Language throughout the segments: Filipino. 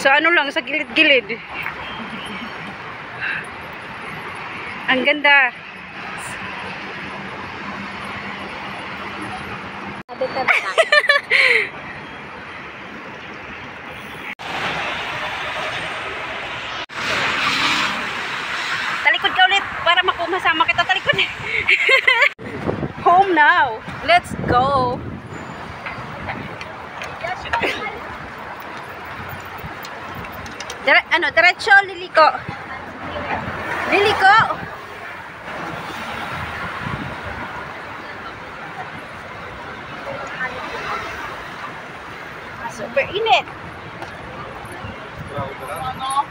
Sa ano lang, sa gilid-gilid. Ang ganda. Talikod ka ulit para masama kita. Talikod. Home now. Let's go. Diretso, liliko. Liliko. Super init. No.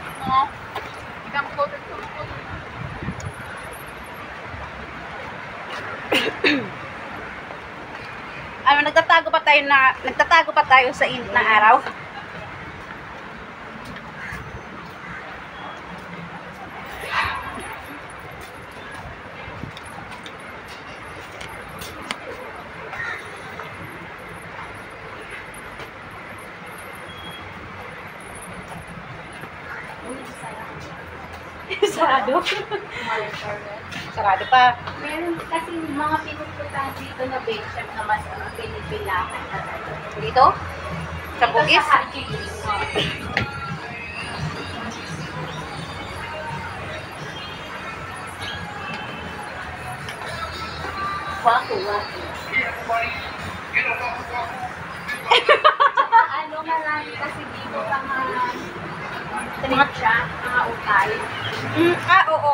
Ano, nagtatago pa tayo sa init ng araw. Sarado. Sarado pa. Meron kasi mga pinupuntahan dito na bake shop na mas pinipilakan. Dito? Sa Bugis? Wako. Ano marami kasi dito mga siya, mga utay. Oo.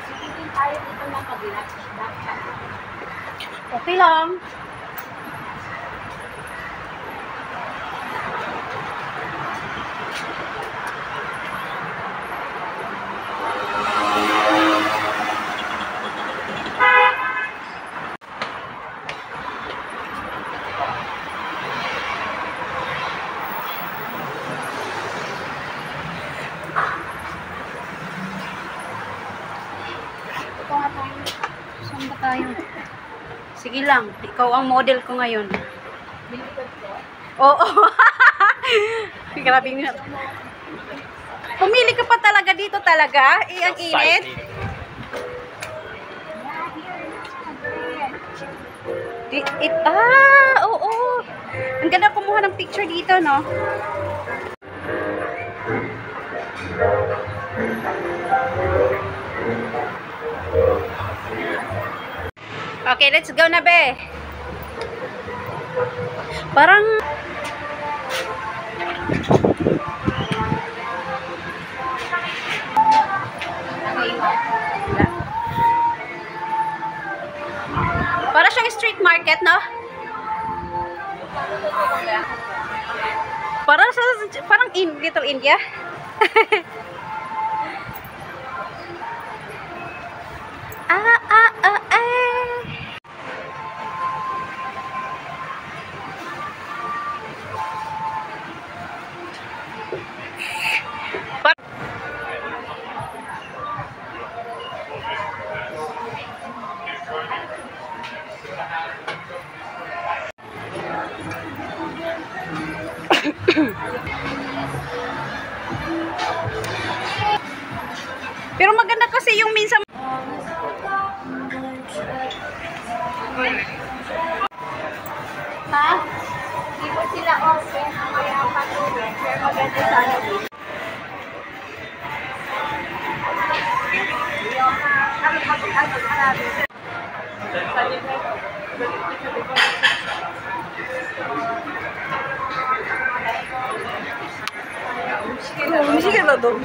Sige tayo dito na pag-relax. Okay lang. Saan ba tayo? Sige lang, ikaw ang model ko ngayon. Oo. Grabe nga. Pumili ka pa talaga dito talaga? Ang init. Oo. Ang ganda kumuha ng picture dito, no? Okay, let's go na, be. Parang siyang street market, no? Parang Little India. Pero maganda kasi yung minsan. Ha? Hindi po sila open ang kaya patuloy. Pero maganda sa akin. 음식에 나 너무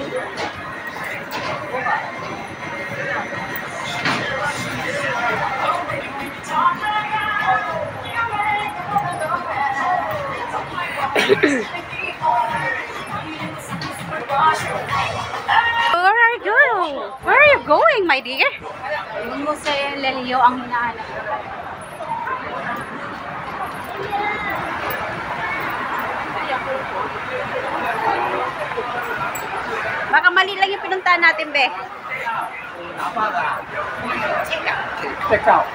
Where are you going, my dear? Yung mo sa Lelio ang hinahanap. Baka mali lang yung pinuntahan natin, be. Check out.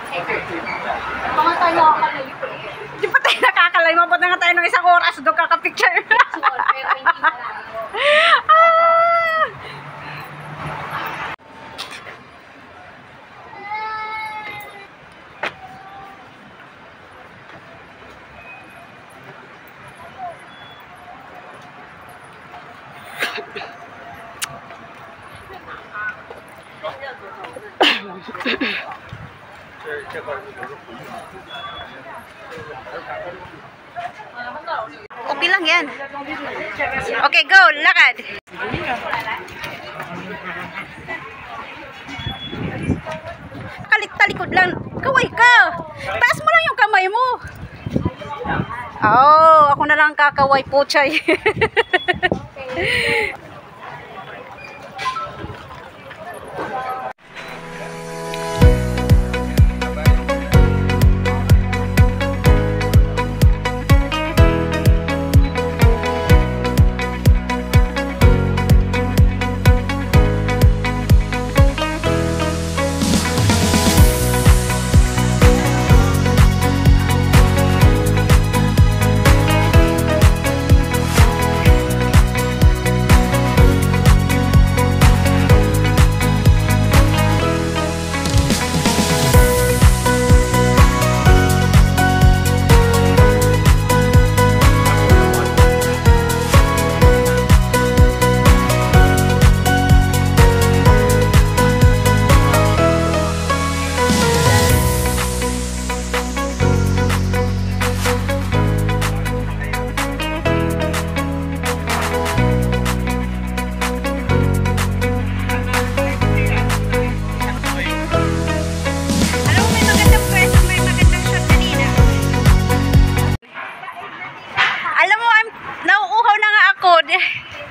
Mga tayo ako kalayo. Di pa tayo nakakalayo. Mabot na nga tayo ng isang oras doon kakapicture. Pero hindi na lang. Ah! Okay lang yan. Okay, go. Lakad. Talikod lang. Kaway ka. Taas mo lang yung kamay mo. Oh, ako na lang kakaway po, Chay.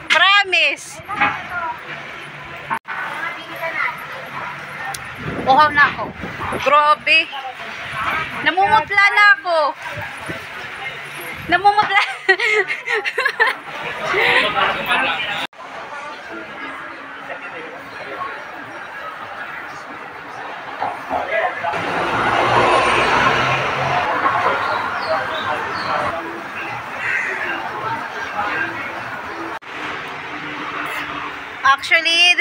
Promise. Uhaw na ako. Grabe. Namumutla na ako. Namumutla. Actually,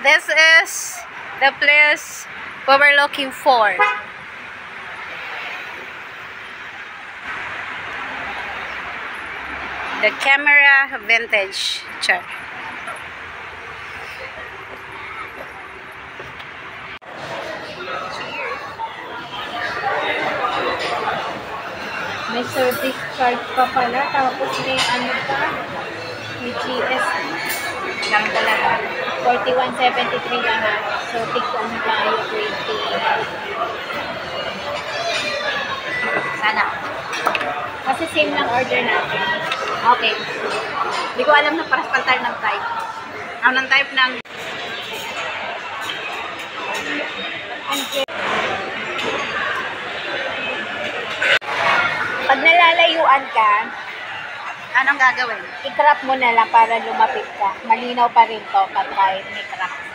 this is the place we were looking for. The camera vintage chair. May service charge pa pala, tapos may ano pa, may GST lang talaga. 41.73 lang ha. So, ano tayo, 20. Sana. Kasi same lang order natin. Okay. Hindi ko alam na paras pang tayo ng type. Ng type ng... Pag nalalayuan ka, Anong gagawin? i-crop mo na lang para lumapit ka. Malinaw pa rin to kahit may crop.